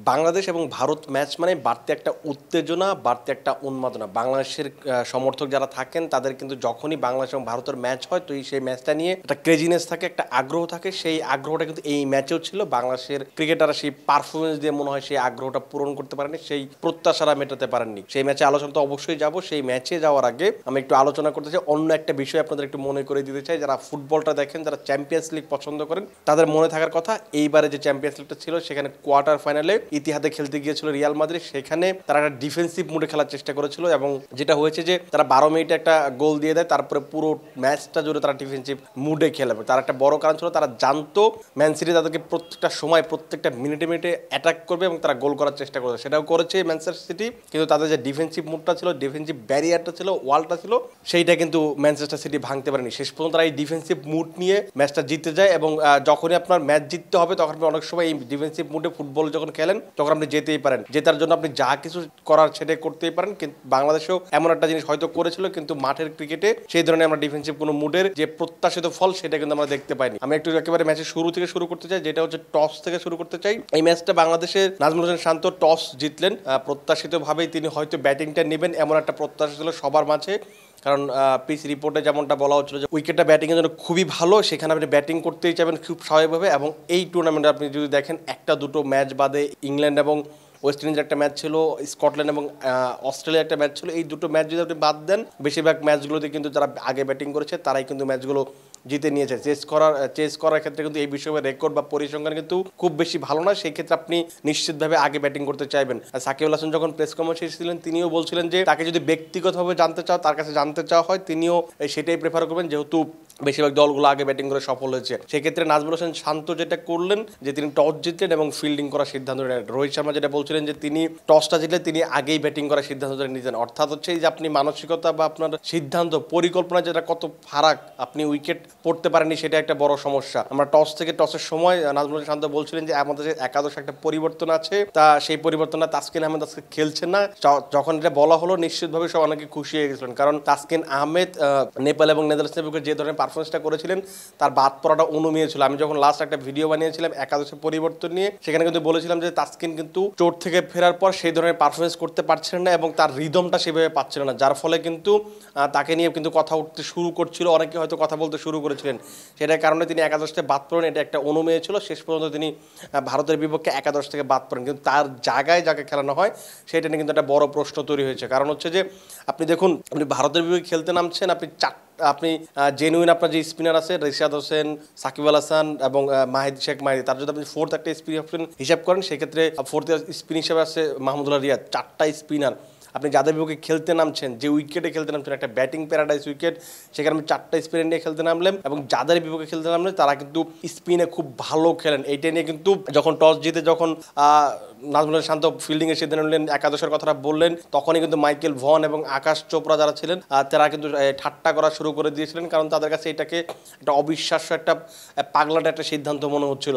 বাংলাদেশ এবং ভারত ম্যাচ মানে বাড়তি একটা উত্তেজনা, বাড়তি একটা উন্মাদনা। বাংলাদেশের সমর্থক যারা থাকেন তাদের কিন্তু যখনই বাংলাদেশ এবং ভারতের ম্যাচ হয় তো সেই ম্যাচটা নিয়ে একটা ক্রেজিনেস থাকে, একটা আগ্রহ থাকে। সেই আগ্রহটা কিন্তু এই ম্যাচেও ছিল। বাংলাদেশের ক্রিকেটাররা সেই পারফরমেন্স দিয়ে মনে হয় সেই আগ্রহটা পূরণ করতে পারেনি, সেই প্রত্যাশারা মেটাতে পারেননি। সেই ম্যাচে আলোচনা তো অবশ্যই যাব। সেই ম্যাচে যাওয়ার আগে আমি একটু আলোচনা করতে চাই অন্য একটা বিষয়, আপনাদের একটু মনে করে দিতে চাই। যারা ফুটবলটা দেখেন, যারা চ্যাম্পিয়ন্স লিগ পছন্দ করেন, তাদের মনে থাকার কথা এইবারে যে চ্যাম্পিয়ন্স লিগটা ছিল সেখানে কোয়ার্টার ফাইনালে ইতিহাদে খেলতে গিয়েছিল রিয়াল মাদ্রিদ। সেখানে তারা একটা ডিফেন্সিভ মুডে খেলার চেষ্টা করেছিল এবং যেটা হয়েছে যে তারা 12 মিনিটে একটা গোল দিয়ে দেয়, তারপরে পুরো ম্যাচটা জুড়ে তারা ডিফেন্সিভ মুডে খেলাবে। তার একটা বড় কারণ ছিল তারা জানতো ম্যান সিটি তাদেরকে প্রত্যেকটা সময় প্রত্যেকটা মিনিটে মিনিটে অ্যাটাক করবে এবং তারা গোল করার চেষ্টা করবে। সেটাও করেছে ম্যানচেস্টার সিটি, কিন্তু তাদের যে ডিফেন্সিভ মুডটা ছিল, ডিফেন্সিভ ব্যারিয়ারটা ছিল, ওয়ালটা ছিল, সেইটা কিন্তু ম্যানচেস্টার সিটি ভাঙতে পারেনি। শেষ পর্যন্ত তারা এই ডিফেন্সিভ মুড নিয়ে ম্যাচটা জিততে যায় এবং যখনই আপনার ম্যাচ জিততে হবে তখন আপনি অনেক সময় এই ডিফেন্সিভ মুডে ফুটবল যখন খেলেন তখন আপনি যেতেই পারেন। জেতার জন্য আপনি যা কিছু করার সেটাই করতেই পারেন। কিন্তু বাংলাদেশেও এমন একটা জিনিস হয়তো করেছিল, কিন্তু মাঠের ক্রিকেটে সেই ধরনের আমরা ডিফেন্সিভ কোনো মুডের যে প্রত্যাশিত ফল সেটা কিন্তু আমরা দেখতে পাইনি। আমি একটু একেবারে ম্যাচের শুরু থেকে শুরু করতে চাই, যেটা হচ্ছে টস থেকে শুরু করতে চাই। এই ম্যাচটা বাংলাদেশের নাজমুল হোসেন শান্ত টস জিতলেন। প্রত্যাশিতভাবেই তিনি হয়তো ব্যাটিংটা নেবেন এমন একটা প্রত্যাশা ছিল সবার মাঝে। কারণ পিচ রিপোর্টে যেমনটা বলা হচ্ছিল যে উইকেটটা ব্যাটিংয়ের জন্য খুবই ভালো, সেখানে আপনি ব্যাটিং করতেই চাইবেন খুব স্বাভাবিকভাবে। এবং এই টুর্নামেন্টে আপনি যদি দেখেন একটা দুটো ম্যাচ বাদে ইংল্যান্ড এবং ওয়েস্ট ইন্ডিজের একটা ম্যাচ ছিল, স্কটল্যান্ড এবং অস্ট্রেলিয়ার একটা ম্যাচ ছিল, এই দুটো ম্যাচ যদি আপনি বাদ দেন বেশিরভাগ ম্যাচগুলোতে কিন্তু যারা আগে ব্যাটিং করেছে তারাই কিন্তু ম্যাচগুলো জিতে নিয়েছে। চেস করার ক্ষেত্রে কিন্তু এই বিষয়ে রেকর্ড বা পরিসংখ্যান কিন্তু খুব বেশি ভালো না। সেই ক্ষেত্রে আপনি নিশ্চিতভাবে আগে ব্যাটিং করতে চাইবেন। সাকিব আল হাসান যখন প্রেস কনফারেন্সে ছিলেন তিনিও বলছিলেন যে তাকে যদি ব্যক্তিগতভাবে জানতে চাও, তার কাছে জানতে চাওয়া হয়, তিনিও সেটাই প্রেফার করবেন, যেহেতু বেশিরভাগ দলগুলো আগে ব্যাটিং করে সফল হয়েছে। সেক্ষেত্রে নাজমুল হোসেন শান্ত যেটা করলেন যে তিনি টস জিতলেন এবং ফিল্ডিং করার সিদ্ধান্ত নেন। রোহিত শর্মা যেটা বলছিলেন যে তিনি টসটা জিতলে তিনি আগেই ব্যাটিং করার সিদ্ধান্ত নিতেন। অর্থাৎ হচ্ছে যে আপনি মানসিকতা বা আপনার সিদ্ধান্ত পরিকল্পনা যেটা কত ফারাক, আপনি উইকেট পড়তে পারেননি সেটা একটা বড় সমস্যা। আমরা টসের সময় নাজমুল হোসেন শান্ত বলছিলেন যে আমাদের যে একাদশ একটা পরিবর্তন আছে, তা সেই পরিবর্তনটা তাসকিন আহমেদ আজকে খেলছেন না। যখন এটা বলা হলো নিশ্চিতভাবে সব অনেকে খুশি হয়ে গেছিলেন, কারণ তাসকিন আহমেদ নেপাল এবং নেদারল্যান্ডসের বিপক্ষে যে ধরনের পারফরমেন্সটা করেছিলেন তার বাদ পড়াটা অনুমেয় ছিল। আমি যখন লাস্ট একটা ভিডিও বানিয়েছিলাম একাদশের পরিবর্তন নিয়ে, সেখানে কিন্তু বলেছিলাম যে তাসকিন কিন্তু চোট থেকে ফেরার পর সেই ধরনের পারফরমেন্স করতে পারছিলেন না এবং তার রিদমটা সেভাবে পাচ্ছিল না, যার ফলে কিন্তু তাকে নিয়ে কিন্তু কথা উঠতে শুরু করছিল, অনেকে হয়তো কথা বলতে শুরু করেছিলেন। সেটার কারণে তিনি একাদশে বাদ পড়েন, এটা একটা অনুমেয় ছিল। শেষ পর্যন্ত তিনি ভারতের বিপক্ষে একাদশ থেকে বাদ পড়েন, কিন্তু তার জায়গায় যাকে খেলানো হয় সেটা নিয়ে কিন্তু একটা বড় প্রশ্ন তৈরি হয়েছে। কারণ হচ্ছে যে আপনি দেখুন, আপনি ভারতের বিপক্ষে খেলতে নামছেন, আপনি জেনুইন আপনার যে স্পিনার আছে রিশাদ হোসেন, সাকিব আল হাসান এবং শেখ মাহিদি, তার যদি আপনি ফোর্থ একটা স্পিন অপশন হিসাব করেন সেক্ষেত্রে ফোর্থ স্পিন হিসাবে আছে মাহমুদুল্লাহ রিয়াদ। 4টা স্পিনার আপনি যাদের বিপক্ষে খেলতে নামছেন, যে উইকেটে খেলতে নামছেন, একটা ব্যাটিং প্যারাডাইস উইকেট, সেখানে আমি 4টা স্পিনার নিয়ে খেলতে নামলাম এবং যাদের বিপক্ষে খেলতে নামলেন তারা কিন্তু স্পিনে খুব ভালো খেলেন। এইটা নিয়ে কিন্তু যখন টস জিতে যখন নাজমুল হোসেন শান্ত ফিল্ডিংয়ের সিদ্ধান্ত নিলেন, একাদশের কথাটা বললেন, তখনই কিন্তু মাইকেল ভন এবং আকাশ চোপড়া যারা ছিলেন তারা কিন্তু ঠাট্টা করা শুরু করে দিয়েছিলেন, কারণ তাদের কাছে এটাকে একটা অবিশ্বাস্য একটা পাগলাটে একটা সিদ্ধান্ত মনে হচ্ছিল।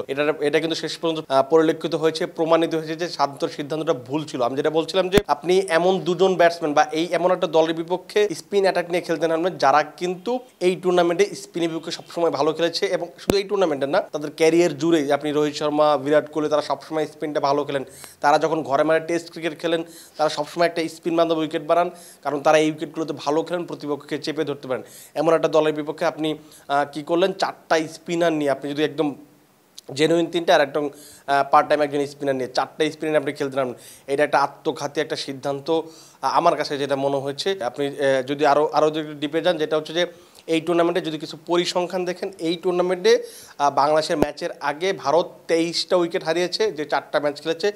এটা কিন্তু শেষ পর্যন্ত পরিলক্ষিত হয়েছে, প্রমাণিত হয়েছে যে শান্তর সিদ্ধান্তটা ভুল ছিল। আমি যেটা বলছিলাম যে আপনি এমন দুজন ব্যাটসম্যান বা এমন একটা দলের বিপক্ষে স্পিন অ্যাটাক নিয়ে খেলতে নামবেন যারা কিন্তু এই টুর্নামেন্টে স্পিনের বিপক্ষে সবসময় ভালো খেলেছে, এবং শুধু এই টুর্নামেন্টে না, তাদের ক্যারিয়ার জুড়ে আপনি রোহিত শর্মা, বিরাট কোহলি, তারা সবসময় স্পিনটা ভালো খেলেন। তারা যখন ঘরে মারে টেস্ট ক্রিকেট খেলেন তারা সবসময় একটা স্পিন বান্ধব উইকেট বানান, কারণ তারা এই উইকেটগুলোতে ভালো খেলেন, প্রতিপক্ষকে চেপে ধরতে পারেন। এমন একটা দলের বিপক্ষে আপনি কি করলেন, 4টা স্পিনার নিয়ে আপনি যদি একদম জেনুইন 3টা আর একদম পার্ট টাইম একজন স্পিনার নিয়ে 4টা স্পিনার আপনি খেলতে নামেন, এটা একটা আত্মঘাতী একটা সিদ্ধান্ত আমার কাছে যেটা মনে হয়েছে। আপনি যদি আরও যদি ডিপে যান, যেটা হচ্ছে যে এই টুর্নামেন্টে যদি কিছু পরিসংখ্যান দেখেন, এই টুর্নামেন্টে বাংলাদেশের ম্যাচের আগে ভারত 23টা উইকেট হারিয়েছে। যে 4টা ম্যাচ খেলেছে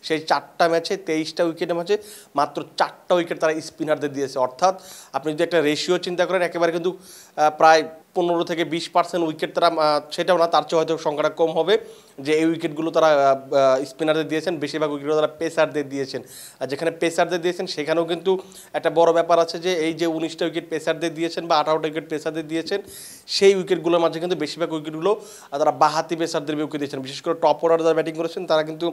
সেই 4টা ম্যাচে 23টা উইকেটের মাঝে মাত্র 4টা উইকেট তারা স্পিনারদের দিয়েছে। অর্থাৎ আপনি যদি একটা রেশিও চিন্তা করেন, একেবারে কিন্তু প্রায় 15 থেকে 20% উইকেট তারা, সেটাও না, তার চেয়ে হয়তো সংখ্যাটা কম হবে, যে এই উইকেটগুলো তারা স্পিনারদের দিয়েছেন। বেশিরভাগ উইকেটগুলো তারা পেসারদের দিয়েছেন। আর যেখানে পেসারদের দিয়েছেন সেখানেও কিন্তু একটা বড় ব্যাপার আছে, যে এই যে 19টা উইকেট পেসারদের দিয়েছেন বা 18টা উইকেট পেসারদের দিয়েছেন, সেই উইকেটগুলোর মাঝে কিন্তু বেশিরভাগ উইকেটগুলো তারা বাঁহাতি পেসারদের বিপক্ষে দিয়েছেন। বিশেষ করে টপ অর্ডার যারা ব্যাটিং করেছেন তারা কিন্তু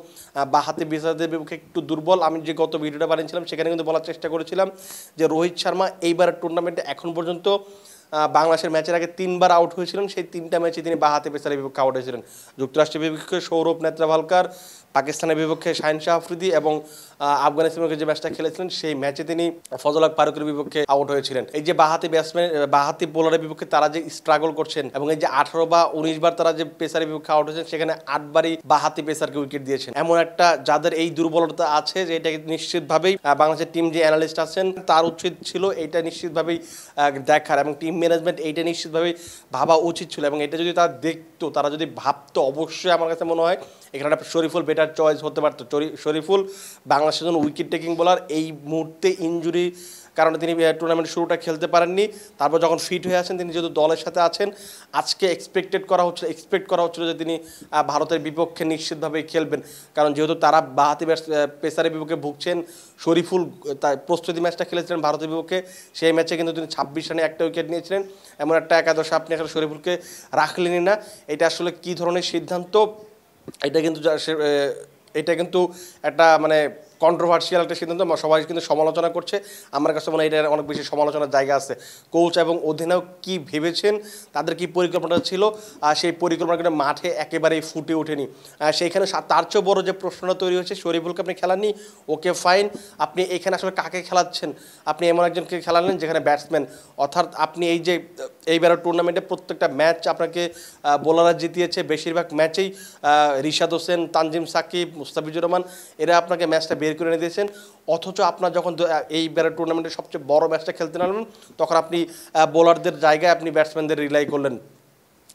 বাঁহাতি পেসারদের বিপক্ষে একটু দুর্বল। আমি যে গত ভিডিওটা বানিয়েছিলাম সেখানে কিন্তু বলার চেষ্টা করেছিলাম যে রোহিত শর্মা এইবারের টুর্নামেন্টে এখন পর্যন্ত বাংলাদেশের ম্যাচের আগে 3বার আউট হয়েছিলেন, সেই 3টা ম্যাচে তিনি বাঁহাতি পেসারের বিপক্ষে আউট হয়েছিলেন। যুক্তরাষ্ট্রের বিপক্ষে সৌরভ নেত্রাভালকার, পাকিস্তানের বিপক্ষে শাহিন শাহ আফ্রিদি এবং আফগানিস্তানের বিপক্ষে যে ম্যাচটা খেলেছিলেন সেই ম্যাচে তিনি ফজল হক ফারুকের বিপক্ষে আউট হয়েছিলেন। এই যে বাঁহাতি ব্যাটসম্যান বাঁহাতি বোলারের বিপক্ষে তারা যে স্ট্রাগল করছেন এবং এই যে 18 বা 19 বার তারা যে পেসারের বিপক্ষে আউট হয়েছেন সেখানে 8 বারই বাঁহাতি পেসারকে উইকেট দিয়েছেন। এমন একটা যাদের এই দুর্বলতা আছে যে এটা নিশ্চিতভাবেই বাংলাদেশের টিম যে অ্যানালিস্ট আছেন তার উচিত ছিল এটা নিশ্চিতভাবেই দেখার এবং টিম ম্যানেজমেন্ট এইটা নিশ্চিতভাবেই ভাবা উচিত ছিল এবং এটা যদি তারা দেখতো, তারা যদি ভাবতো, অবশ্যই আমার কাছে মনে হয় এখানে একটা শরীফুল বেটার চয়েস হতে পারতো। শরীফুল বাংলাদেশের জন্য উইকেট টেকিং বোলার, এই মুহূর্তে ইনজুরি কারণে তিনি টুর্নামেন্ট শুরুটা খেলতে পারেননি। তারপর যখন ফিট হয়ে আছেন তিনি যেহেতু দলের সাথে আছেন, আজকে এক্সপেক্ট করা হচ্ছিল যে তিনি ভারতের বিপক্ষে নিশ্চিতভাবেই খেলবেন, কারণ যেহেতু তারা বাঁহাতি পেসারের বিপক্ষে ভুগছেন। শরীফুল তার প্রস্তুতি ম্যাচটা খেলেছিলেন ভারতের বিপক্ষে, সেই ম্যাচে কিন্তু তিনি 26 রানে একটা উইকেট নিয়েছিলেন। এমন একটা একাদশে আপনি আসলে শরীফুলকে রাখলেনই না। এটা আসলে কী ধরনের সিদ্ধান্ত, এটা কিন্তু একটা মানে কন্ট্রোভার্সিয়াল একটা সিদ্ধান্ত, সবাই কিন্তু সমালোচনা করছে। আমার কাছে মনে হয় এটার অনেক বেশি সমালোচনার জায়গা আছে। কোচ এবং অধিনায়ক কী ভেবেছেন, তাদের কি পরিকল্পনা ছিল, সেই পরিকল্পনা কিন্তু মাঠে একেবারেই ফুটে ওঠেনি। সেইখানে তার চেয়েও বড় যে প্রশ্নটা তৈরি হয়েছে, শরীফুলকে আপনি খেলাননি, ওকে ফাইন, আপনি এখানে আসলে কাকে খেলাচ্ছেন? আপনি এমন একজনকে খেলালেন যেখানে ব্যাটসম্যান, অর্থাৎ আপনি এই যে এইবারের টুর্নামেন্টে প্রত্যেকটা ম্যাচ আপনাকে বোলাররা জিতিয়েছে, বেশিরভাগ ম্যাচেই রিশাদ হোসেন, তানজিম সাকিব, মুস্তাফিজুর রহমান এরা আপনাকে ম্যাচটা বের করে এনে দিয়েছেন। অথচ আপনার যখন এইবারের টুর্নামেন্টের সবচেয়ে বড় ম্যাচটা খেলতে নামলেন তখন আপনি বোলারদের জায়গায় আপনি ব্যাটসম্যানদের রিলাই করলেন।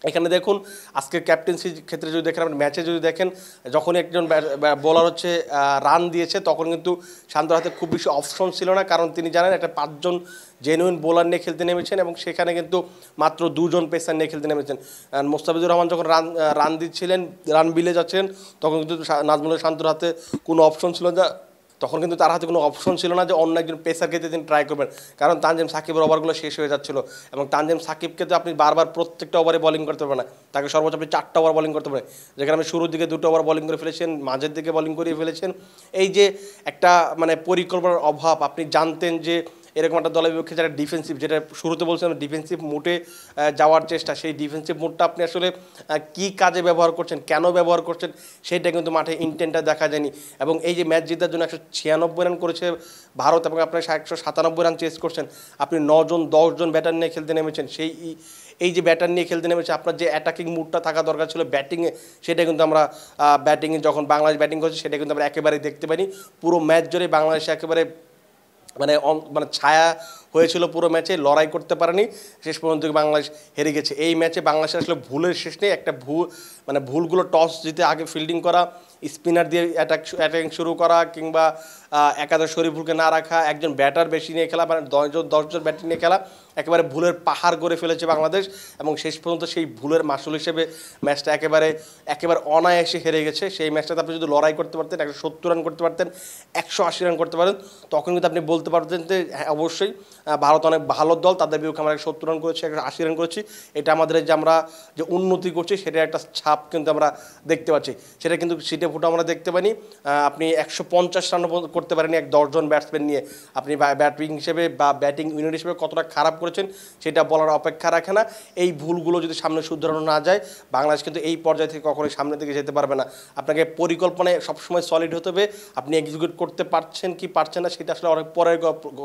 এখানে দেখুন আজকের ক্যাপ্টেন্সির ক্ষেত্রে যদি দেখেন, আপনি ম্যাচে যদি দেখেন, যখন একজন বোলার হচ্ছে রান দিয়েছে তখন কিন্তু শান্তর হাতে খুব বেশি অপশন ছিল না, কারণ তিনি জানেন একটা 5 জন জেনুইন বোলার নিয়ে খেলতে নেমেছেন এবং সেখানে কিন্তু মাত্র 2 জন পেসার নিয়ে খেলতে নেমেছেন। মোস্তাফিজুর রহমান যখন রান দিচ্ছিলেন, রান বিলে যাচ্ছিলেন, তখন কিন্তু নাজমুল শান্তর হাতে কোনো অপশন ছিল না, তখন কিন্তু তার হাতে কোনো অপশন ছিল না যে অন্য একজন পেসারকে তিনি ট্রাই করবেন, কারণ তানজিম সাকিবের ওভারগুলো শেষ হয়ে যাচ্ছিল এবং তানজিম সাকিবকে তো আপনি বারবার প্রত্যেকটা ওভারে বোলিং করতে পারবেন না, তাকে সর্বোচ্চ আপনি 4টা ওভার বোলিং করতে পারেন, যেখানে আপনি শুরুর দিকে 2টো ওভার বোলিং করে ফেলেছেন, মাঝের দিকে বোলিং করিয়ে ফেলেছেন। এই যে একটা মানে পরিকল্পনার অভাব, আপনি জানতেন যে এরকম একটা দলের বিপক্ষে যারা ডিফেন্সিভ, যেটা শুরুতে বলছিলাম ডিফেন্সিভ মুডে যাওয়ার চেষ্টা, সেই ডিফেন্সিভ মুডটা আপনি আসলে কী কাজে ব্যবহার করছেন, কেন ব্যবহার করছেন, সেটা কিন্তু মাঠে ইন্টেন্টটা দেখা যায়নি। এবং এই যে ম্যাচ জেতার জন্য 196 রান করেছে ভারত এবং আপনার 197 রান চেস করছেন, আপনি 9 জন 10 জন ব্যাটার নিয়ে খেলতে নেমেছেন। এই যে ব্যাটার নিয়ে খেলতে নেমেছে, আপনার যে অ্যাটাকিং মুডটা থাকা দরকার ছিল ব্যাটিংয়ে, সেটা কিন্তু আমরা ব্যাটিংয়ে যখন বাংলাদেশ ব্যাটিং করছে সেটা কিন্তু আমরা একেবারেই দেখতে পাইনি। পুরো ম্যাচ জুড়ে বাংলাদেশে একেবারে মানে ছায়া হয়েছিল, পুরো ম্যাচে লড়াই করতে পারেনি, শেষ পর্যন্ত বাংলাদেশ হেরে গেছে। এই ম্যাচে বাংলাদেশে আসলে ভুলের শেষ নেই, একটা ভুলগুলো টস জিতে আগে ফিল্ডিং করা, স্পিনার দিয়ে অ্যাটাকিং শুরু করা, কিংবা একাদশ শরীফুলকে না রাখা, একজন ব্যাটার বেশি নিয়ে খেলা, মানে 10 জন ব্যাটিং নিয়ে খেলা, একেবারে ভুলের পাহাড় করে ফেলেছে বাংলাদেশ এবং শেষ পর্যন্ত সেই ভুলের মাসুল হিসেবে ম্যাচটা একেবারে অনায়াসে হেরে গেছে। সেই ম্যাচটাতে আপনি যদি লড়াই করতে পারতেন, 170 রান করতে পারতেন, 180 রান করতে পারেন, তখন কিন্তু আপনি বলতে পারতেন যে হ্যাঁ অবশ্যই ভারত অনেক ভালো দল, তাদের বিপক্ষে আমরা 170 রান করেছি, 180 রান করেছি, এটা আমাদের যে আমরা যে উন্নতি করছি সেটার একটা ছাপ কিন্তু আমরা দেখতে পাচ্ছি। সেটা কিন্তু সিটে ফুটো আমরা দেখতে পাইনি। আপনি 150 রান করতে পারেনি 10 জন ব্যাটসম্যান নিয়ে, আপনি ব্যাটিং হিসেবে বা ব্যাটিং ইউনিট হিসেবে কতটা খারাপ করেছেন সেটা বলার অপেক্ষা রাখে না। এই ভুলগুলো যদি সামনে শুধরানো না যায়, বাংলাদেশ কিন্তু এই পর্যায় থেকে কখনোই সামনের দিকে যেতে পারবে না। আপনাকে পরিকল্পনায় সবসময় সলিড হতে হবে, আপনি এক্সিকিউট করতে পারছেন কি পারছেন না সেটা আসলে অনেক পরের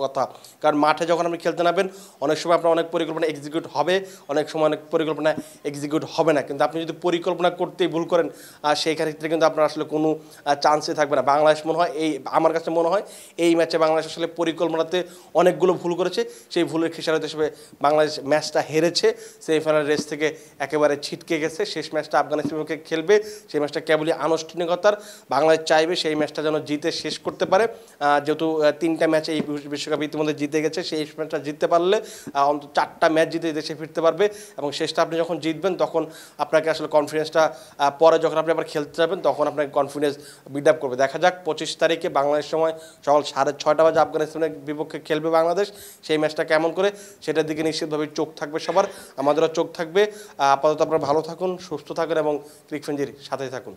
কথা, কারণ মাঠে যখন আপনি খেলতে নামবেন অনেক সময় আপনার অনেক পরিকল্পনা এক্সিকিউট হবে, অনেক সময় অনেক পরিকল্পনা এক্সিকিউট হবে না। কিন্তু আপনি যদি পরিকল্পনা করতেই ভুল করেন, সেই ক্ষেত্রে কিন্তু আপনার আসলে কোনো চান্সই থাকবে না। বাংলাদেশ মনে হয় আমার কাছে মনে হয় এই ম্যাচে বাংলাদেশ আসলে পরিকল্পনাতে অনেকগুলো ভুল করেছে, সেই ভুলের খেসারত হিসেবে বাংলাদেশ ম্যাচটা হেরেছে, সেমিফাইনাল রেস থেকে একেবারে ছিটকে গেছে। শেষ ম্যাচটা আফগানিস্তানকে খেলবে, সেই ম্যাচটা কেবলই আনুষ্ঠানিকতার, বাংলাদেশ চাইবে সেই ম্যাচটা যেন জিতে শেষ করতে পারে। যেহেতু 3টা ম্যাচে এই বিশ্বকাপ ইতিমধ্যে জিতে গেছে, সেই ম্যাচটা জিততে পারলে অন্তত 4টা ম্যাচ জিতে দেশে ফিরতে পারবে এবং শেষটা আপনি যখন জিতবেন তখন আপনাকে আসলে কনফিডেন্সটা পরে যখন আপনি আবার খেলতে যাবেন তখন আপনাকে কনফিডেন্স বিল্ড আপ করবে। দেখা যাক 25 তারিখে বাংলাদেশ সময় সকাল 6:30 বাজে আফগানিস্তানের বিপক্ষে খেলবে বাংলাদেশ, সেই ম্যাচটা কেমন করে সেটার দিকে নিশ্চিতভাবে চোখ থাকবে সবার, আমাদেরও চোখ থাকবে। আপাতত আপনারা ভালো থাকুন, সুস্থ থাকুন এবং ক্রিকফেঞ্জির সাথেই থাকুন।